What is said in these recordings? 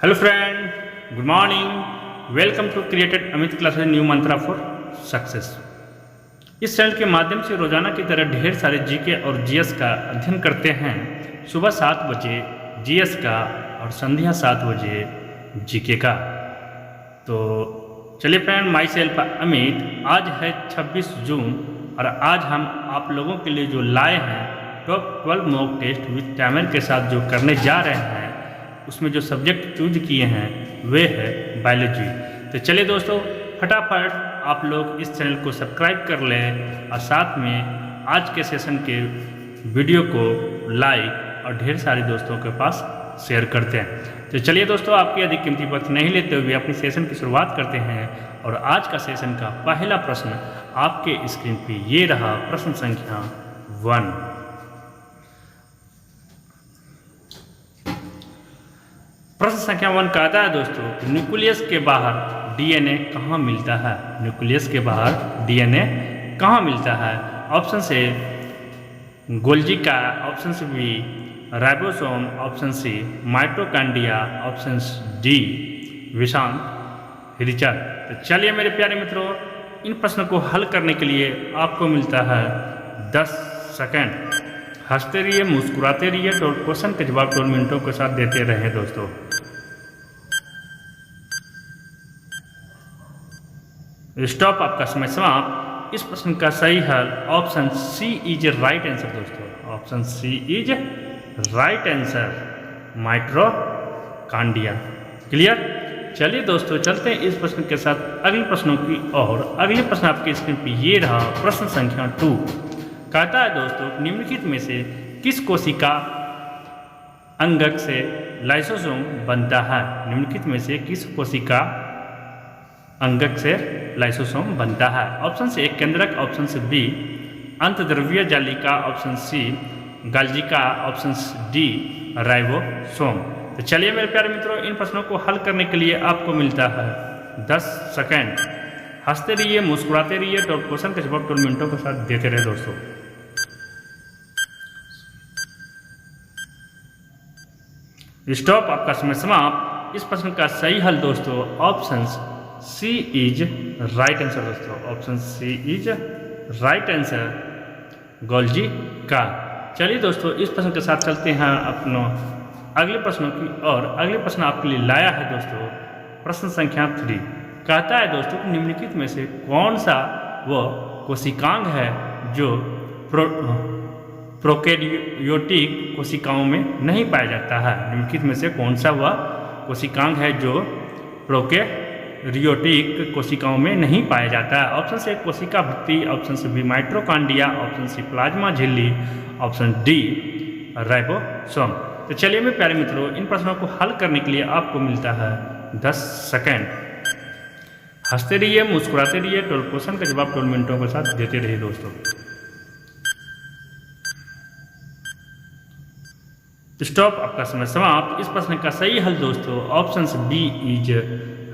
Hello friend, good morning. Welcome to created Amit classes new mantra for success. इस channel के माध्यम से रोजाना की तरह ढेर सारे जीके और जीएस का अध्ययन करते हैं। सुबह 7 बजे जीएस का और संध्या 7 बजे जीके का। तो चलिए फ्रेंड, माई सेल्फ अमित। आज है 26 जून और आज हम आप लोगों के लिए जो लाए हैं top 12 mock test with timer के साथ जो करने जा रहे हैं, उसमें जो सब्जेक्ट चूज किए हैं वे है बायोलॉजी। तो चलिए दोस्तों, फटाफट आप लोग इस चैनल को सब्सक्राइब कर लें और साथ में आज के सेशन के वीडियो को लाइक और ढेर सारे दोस्तों के पास शेयर करते हैं। तो चलिए दोस्तों, आपकी अधिक कीमती वक्त नहीं लेते हुए अपनी सेशन की शुरुआत करते हैं। और आज का सेशन का पहला प्रश्न आपके स्क्रीन पे ये रहा, प्रश्न संख्या 1। प्रश्न संख्या 1 कहता है दोस्तों, न्यूक्लियस के बाहर डीएनए कहाँ मिलता है? न्यूक्लियस के बाहर डीएनए कहाँ मिलता है? ऑप्शन ए गोल्जी का, option B ribosome, option C mitochondria, option D विषांत रिचर। तो चलिए मेरे प्यारे मित्रों, इन प्रश्नों को हल करने के लिए आपको मिलता है 10 सेकंड। हंसते रहिए, मुस्कुराते रहिए, तो क्वेश्चन के जवाब 2 मिनटों के साथ देते रहे दोस्तों। स्टॉप, आपका समय समाप्त। इस प्रश्न का सही हल option C is right answer दोस्तों। Option C is right answer, mitochondria. Clear? चलिए दोस्तों, चलते हैं इस प्रश्न के साथ अगले प्रश्नों की ओर। अगले प्रश्न आपके स्क्रीन पे ये रहा, प्रश्न संख्या 2। कहता है दोस्तों, निम्नलिखित में से किस कोशिका अंगक से लाइसोसोम बनता है? निम्नलिखित में से किस कोशिका अंगक से लाइसोसोम बनता है? ऑप्शन से केंद्रक, ऑप्शन से बी अंतद्रव्य जालिका, ऑप्शन सी गाल्जिका, ऑप्शन डी राइबोसोम। तो चलिए मेरे प्यारे मित्रों, इन प्रश्नों को हल करने के लिए आपको मिलता है 10 सेकंड। हंसते रहिए, मुस्कुराते रहिए, तो क्वेश्चन के जवाब 2 मिनटों के साथ देते रहे दोस्तों। स्टॉप, आपका समय समाप्त। इस प्रश्न का सही हल दोस्तों option C is right answer दोस्तों। Option C is right answer, Golgi का। चलिए दोस्तों, इस प्रश्न के साथ चलते हैं अपनों अगले प्रश्नों की और। अगले प्रश्न आपके लिए लाया है दोस्तों, प्रश्न संख्या 3। कहता है दोस्तों, निम्नलिखित में से कौन सा वह कोशिकांग है जो प्रोकैरियोटिक कोशिकाओं में नहीं पाया जाता है? निम्नलिखित में से कौन सा वह कोशिकांग है जो प्रोकैरियोटिक कोशिकाओं में नहीं पाया जाता है? ऑप्शन से कोशिका भित्ति, ऑप्शन से B mitochondria, option C plasma झिल्ली, ऑप्शन डी राइबोसोम। तो चलिए मेरे प्यारे मित्रों, इन प्रश्नों को हल करने के लिए आपको मिलता है 10 सेकंड। हंसते रहिए, मुस्कुराते रहिए, तो क्वेश्चन का जवाब 2 मिनटों के साथ देते रहिए दोस्तों। स्टॉप, आपका समय समाप्त। इस प्रश्न का सही हल दोस्तों option B is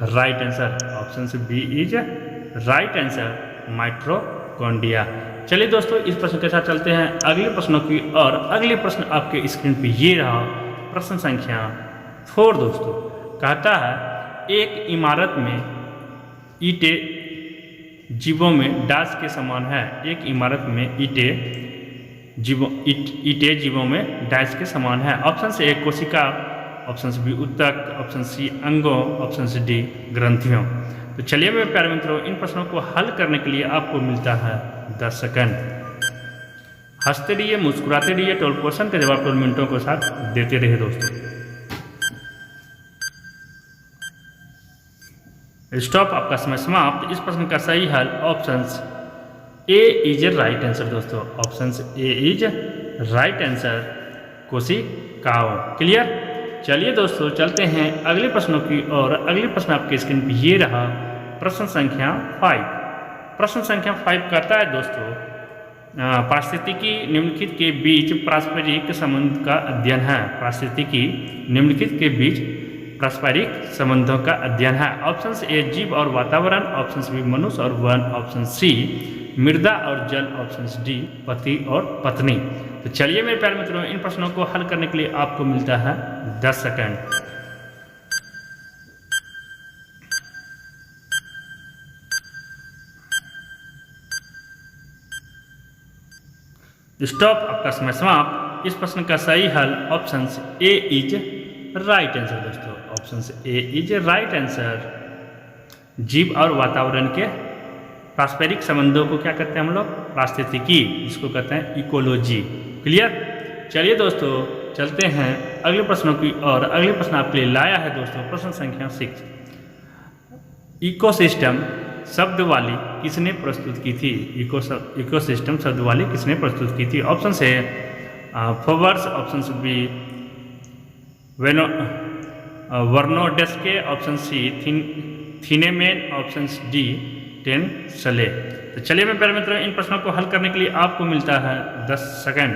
right answer. Option B is right answer, mitochondria. चलिए दोस्तों, इस प्रश्न के साथ चलते हैं अगले प्रश्नों की और। अगले प्रश्न आपके स्क्रीन पे ये रहा, प्रश्न संख्या 4 दोस्तों। कहता है, एक इमारत में ईंटें जीवों में डास के समान है। एक इमारत में ईंटें जीवों में डास के समान है। ऑप्शन से एक कोशिका, ऑप्शन से बी उत्तक, ऑप्शन सी अंगों, ऑप्शन से डी ग्रंथियों। तो चलिए मेरे प्यारे मित्रों, इन प्रश्नों को हल करने के लिए आपको मिलता है 10 सेकंड। हंसते रहिए, मुस्कुराते रहिए, तो क्वेश्चन के जवाब 2 मिनटों के साथ देते रहिए दोस्तों। स्टॉप, आपका समय समाप्त। इस प्रश्न का सही हल option A is right answer दोस्तों। Option A is right answer, कोशिकाओं। क्लियर? चलिए दोस्तों, चलते हैं अगले प्रश्नों की और। अगले प्रश्न आपके स्क्रीन पे ये रहा, प्रश्न संख्या 5। प्रश्न संख्या 5 कहता है दोस्तों, पारिस्थितिकी निम्नलिखित के बीच पारस्परिक संबंध का अध्ययन है। पारिस्थितिकी निम्नलिखित के बीच पारस्परिक संबंधों का अध्ययन है। ऑप्शन ए जीव और वातावरण, ऑप्शन बी मनुष्य और वन, ऑप्शन सी मृदा और जल, ऑप्शन डी पति और पत्नी। तो चलिए मेरे प्यारे मित्रों, इन प्रश्नों को हल करने के लिए आपको मिलता है 10 सेकंड। स्टॉप, आपका समय समाप्त। इस प्रश्न का सही हल option A is right answer दोस्तों, option A is right answer. जीव और वातावरण के पारस्परिक संबंधों को क्या कहते हैं हम लोग? पारिस्थितिकी, जिसको कहते हैं इकोलॉजी। क्लियर? चलिए दोस्तों चलते हैं अगले प्रश्नों की और। अगले प्रश्न आपके लिए लाया है दोस्तों प्रश्न संख्या 6। इकोसिस्टम शब्दवाली किसने प्रस्तुत की थी? इकोसिस्टम शब्दवाली किसने प्रस्तुत की थी? ऑप्शन से Forbes, option B Vernadsky, option C Thienemann, option D Tansley. तो चलिए मैं प्यारे मित्रों इन प्रश्नों को हल करने के लिए आपको मिलता है 10 सेकंड।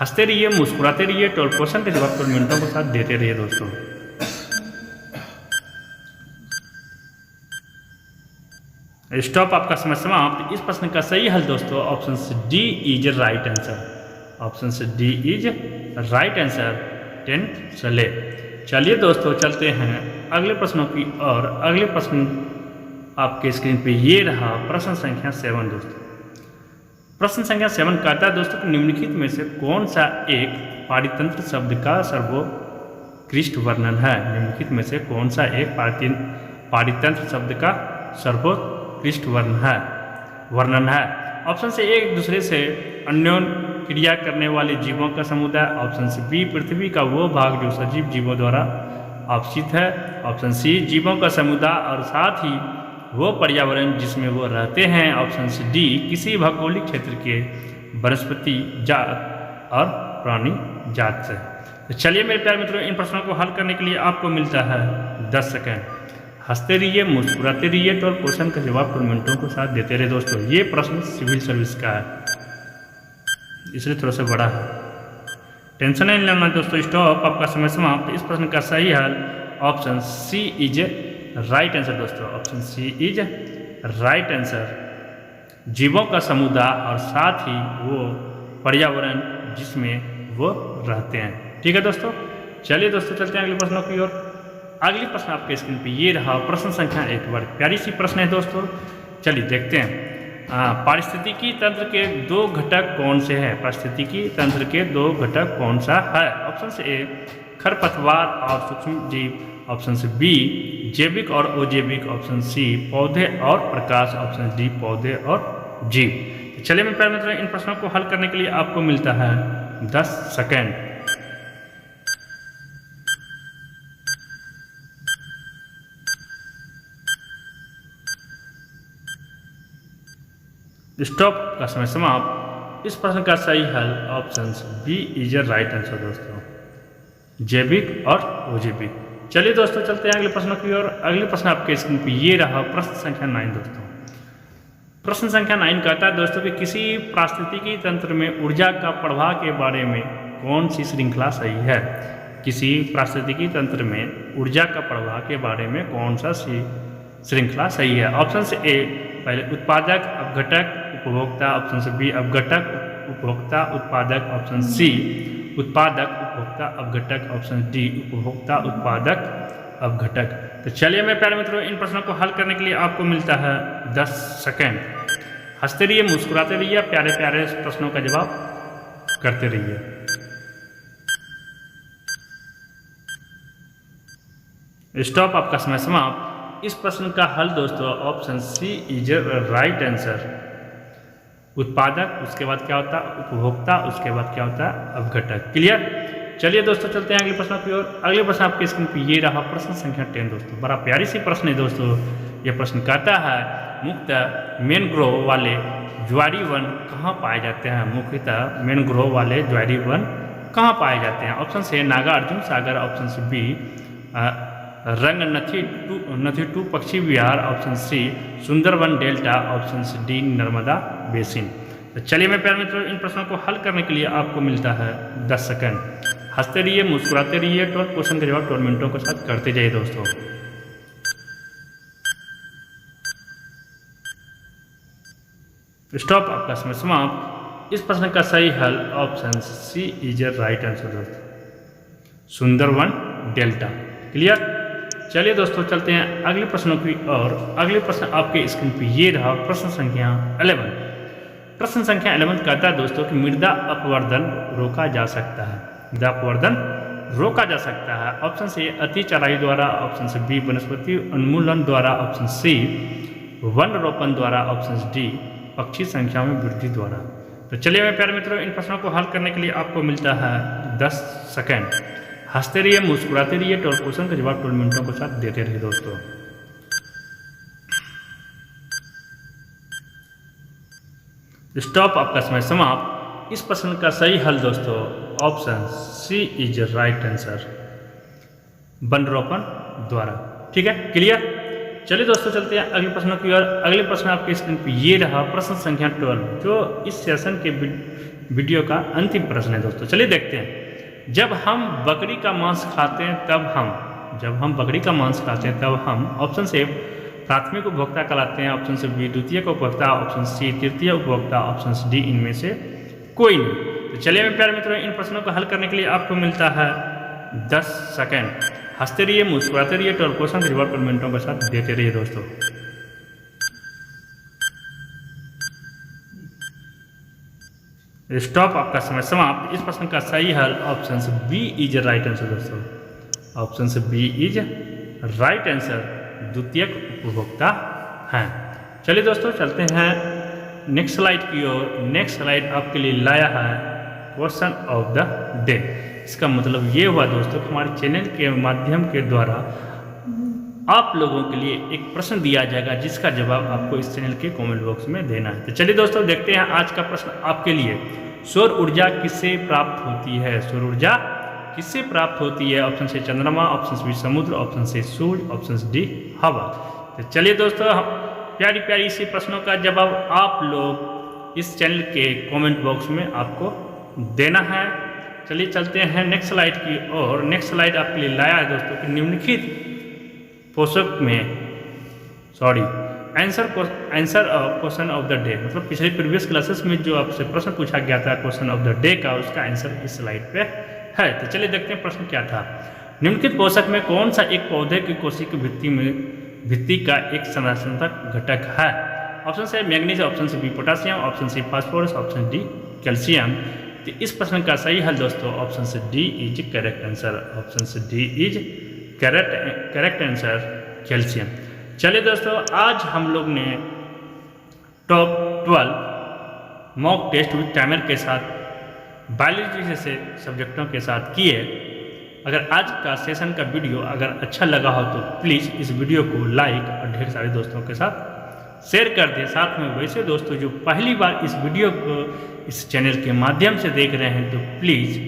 हंसते रहिए, मुस्कुराते रहिए, 12 क्वेश्चन के जवाब कुछ मिनटों के साथ देते रहिए दोस्तों। स्टॉप, आपका समय समाप्त। इस प्रश्न का सही हल दोस्तों option D is right answer, option D is right answer Tansley. चलिए दोस्तों चलते हैं अगले प्रश्नों की और। अगले प्रश्न आपके स्क्रीन पे ये रहा प्रश्न संख्या 7 दोस्तों। प्रश्न संख्या 7 कहता है दोस्तों कि निम्नलिखित में से कौन सा एक पारितंत्र शब्द का सर्वोत्कृष्ट वर्णन है? निम्नलिखित में से कौन सा एक पारितंत्र शब्द का सर्वोत्कृष्ट वर्णन है? ऑप्शन से एक दूसरे से अन्योन क्रिया करने वाले जीवों का समुदाय, ऑप्शन से बी पृथ्वी का वो भाग जो सजीव जीवों द्वारा आवश्यक है, ऑप्शन सी जीवों का समुदाय और साथ ही वो पर्यावरण जिसमें वो रहते हैं, ऑप्शन सी डी किसी भौगोलिक क्षेत्र के वनस्पति जात और प्राणी जात से। तो चलिए मेरे प्यारे मित्रों इन प्रश्नों को हल करने के लिए आपको मिलता है 10 सेकंड। हंसते रहिए, मुस्कुराते रहिए, 12 क्वेश्चन का जवाब 2 मिनटों के साथ देते रहे दोस्तों। ये प्रश्न सिविल सर्विस का है, इसलिए थोड़ा सा बड़ा है, टेंशन नहीं लेना दोस्तों। स्टॉप, आपका समय समाप्त। इस प्रश्न का सही हल option C is right answer दोस्तों, option C is right answer. जीवों का समुदाय और साथ ही वो पर्यावरण जिसमें वो रहते हैं। ठीक है दोस्तों, चलिए दोस्तों चलते हैं अगले प्रश्नों की ओर। अगली प्रश्न आपके स्क्रीन पे ये रहा प्रश्न संख्या 8। बड़ी प्यारी सी प्रश्न है दोस्तों, चलिए देखते हैं। पारिस्थितिकी तंत्र के 2 घटक कौन से हैं? पारिस्थितिकी तंत्र के 2 घटक कौन सा है? ऑप्शन से ए खरपतवार और सूक्ष्म जीव, ऑप्शन से बी जैविक और अजैविक, ऑप्शन सी पौधे और प्रकाश, ऑप्शन डी पौधे और जीव। चलिए मैं प्यारे मित्रों इन प्रश्नों को हल करने के लिए आपको मिलता है 10 सेकंड। स्टॉप, का समय समाप्त। इस प्रश्न का सही हल option B is right answer दोस्तों, जैविक और अजैविक। चलिए दोस्तों चलते हैं अगले प्रश्न की ओर। अगले प्रश्न आपके स्क्रीन पे ये रहा प्रश्न संख्या 9 दोस्तों। प्रश्न संख्या 9 कहता है दोस्तों कि किसी पारिस्थितिकी तंत्र में ऊर्जा का प्रवाह के बारे में कौन सी श्रृंखला सही है? किसी पारिस्थितिकी तंत्र में ऊर्जा का प्रवाह के बारे में कौन सा श्रृंखला सही है? ऑप्शन से ए पहले उत्पादक, अपघटक, उपभोक्ता, ऑप्शन से बी अपघटक, उपभोक्ता, उत्पादक, ऑप्शन सी उत्पादक, उपभोक्ता, अपघटक, ऑप्शन डी उपभोक्ता, उत्पादक, अपघटक। तो चलिए मैं प्यारे मित्रों इन प्रश्नों को हल करने के लिए आपको मिलता है 10 सेकंड। हंसते रहिए, मुस्कुराते रहिए, प्यारे प्यारे प्रश्नों का जवाब करते रहिए। स्टॉप, आपका समय समाप्त। इस प्रश्न का हल दोस्तों option C is right answer. उत्पादक, उसके बाद क्या होता है उपभोक्ता, उसके बाद क्या होता है अपघटक। क्लियर? चलिए दोस्तों चलते हैं अगले प्रश्न की ओर। अगले प्रश्न आपके स्क्रीन पे ये रहा प्रश्न संख्या 10 दोस्तों। बड़ा प्यारी सी प्रश्न है दोस्तों। यह प्रश्न कहता है मुख्यतः मैनग्रोव वाले ज्वारी वन कहाँ पाए जाते हैं? मुख्यतः मैनग्रोव वाले ज्वारी वन कहाँ पाए जाते हैं? ऑप्शन से नागार्जुन सागर, ऑप्शन से बी रंगनथी टू पक्षी विहार, option C Sundarban delta, option C D Narmada basin. तो चलिए मैं प्यारे मित्रों इन प्रश्नों को हल करने के लिए आपको मिलता है 10 सेकंड। हंसते रहिए, मुस्कुराते रहिए, 12 क्वेश्चन के जवाब 12 मिनटों के साथ करते जाइए दोस्तों। स्टॉप, आपका समय समाप्त। इस प्रश्न का सही हल option C is right answer दोस्तों, सुंदरवन डेल्टा। क्लियर? चलिए दोस्तों चलते हैं अगले प्रश्नों की और। अगले प्रश्न आपके स्क्रीन पे ये रहा प्रश्न संख्या 11। प्रश्न संख्या 11 कहता है दोस्तों कि मृदा अपवर्तन रोका जा सकता है। मृदा अपवर्तन रोका जा सकता है। ऑप्शन सी अति चराई द्वारा, ऑप्शन से बी वनस्पति उन्मूलन द्वारा, ऑप्शन सी वन रोपण द्वारा, ऑप्शन डी पक्षी संख्या में वृद्धि द्वारा। तो चलिए मेरे प्यारे मित्रों, इन प्रश्नों को हल करने के लिए आपको मिलता है 10 सेकेंड। हंसते रहिए, मुस्कुराते रहिए, और क्वेश्चन का जवाब 12 मिनटों के साथ देते रहिए दोस्तों। स्टॉप, आपका समय समाप्त। इस प्रश्न का सही हल दोस्तों option C is right answer, वन रोपण द्वारा। ठीक है, क्लियर। चलिए दोस्तों चलते हैं अगले प्रश्न की ओर। अगले प्रश्न आपके स्क्रीन पे ये रहा, प्रश्न संख्या 12, जो इस सेशन के वीडियो का अंतिम प्रश्न है दोस्तों। चलिए देखते हैं। जब हम बकरी का मांस खाते हैं तब हम ऑप्शन से प्राथमिक उपभोक्ता कहलाते हैं, ऑप्शन से बी द्वितीयक उपभोक्ता, ऑप्शन सी तृतीय उपभोक्ता, ऑप्शन डी इनमें से कोई नहीं। तो चलिए मेरे प्यारे मित्रों, इन प्रश्नों को हल करने के लिए आपको मिलता है 10 सेकेंड। हंसते रहिए, मुस्कुराते रहिए, और क्वेश्चन के जवाब 12 मिनटों के साथ देते रहिए दोस्तों। स्टॉप, आपका समय समाप्त। इस प्रश्न का सही हल ऑप्शन से बी इज राइट आंसर दोस्तों। ऑप्शन से बी इज राइट आंसर, द्वितीयक उपभोक्ता हैं। चलिए दोस्तों चलते हैं नेक्स्ट स्लाइड की ओर। नेक्स्ट स्लाइड आपके लिए लाया है क्वेश्चन ऑफ द डे। इसका मतलब ये हुआ दोस्तों, हमारे चैनल के माध्यम के द्वारा आप लोगों के लिए एक प्रश्न दिया जाएगा, जिसका जवाब आपको इस चैनल के कमेंट बॉक्स में देना है। तो चलिए दोस्तों देखते हैं आज का प्रश्न आपके लिए। सौर ऊर्जा किससे प्राप्त होती है? सौर ऊर्जा किससे प्राप्त होती है? ऑप्शन से चंद्रमा, ऑप्शन बी समुद्र, ऑप्शन से सूर्य, ऑप्शन डी हवा। तो चलिए दोस्तों, प्यारी प्यारी इसी प्रश्नों का जवाब आप लोग इस चैनल के कमेंट बॉक्स में आपको देना है। चलिए चलते हैं नेक्स्ट स्लाइड की ओर। नेक्स्ट स्लाइड आपके लिए लाया है दोस्तों कि निम्नलिखित पोषक में answer question of the day, मतलब पिछले प्रीवियस क्लासेस में जो आपसे प्रश्न पूछा गया था क्वेश्चन ऑफ द डे का, उसका आंसर इस स्लाइड पे है। तो चलिए देखते हैं प्रश्न क्या था। निम्नलिखित पोषक में कौन सा एक पौधे की कोशिका भित्ति का एक संरचनात्मक घटक है? ऑप्शन से मैग्नीज, ऑप्शन से B potassium, option C phosphorus, option D calcium. तो इस प्रश्न का सही हल दोस्तों ऑप्शन से D is correct answer. Option से D is correct answer, calcium. चलिए दोस्तों, आज हम लोग ने top 12 mock test with timer के साथ बायोलॉजी जैसे सब्जेक्टों के साथ किए। अगर आज का सेशन का वीडियो अगर अच्छा लगा हो तो प्लीज़ इस वीडियो को लाइक और ढेर सारे दोस्तों के साथ शेयर कर दें। साथ में वैसे दोस्तों जो पहली बार इस वीडियो को इस चैनल के माध्यम से देख रहे हैं तो प्लीज़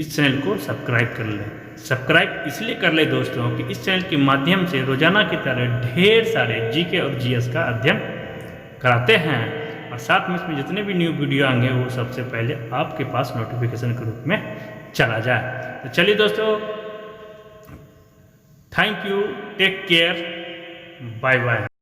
इस चैनल को सब्सक्राइब कर लें। सब्सक्राइब इसलिए कर ले दोस्तों कि इस चैनल के माध्यम से रोजाना की तरह ढेर सारे जीके और जीएस का अध्ययन कराते हैं, और साथ में इसमें जितने भी न्यू वीडियो आएंगे वो सबसे पहले आपके पास नोटिफिकेशन के रूप में चला जाए। तो चलिए दोस्तों, thank you, take care, bye bye.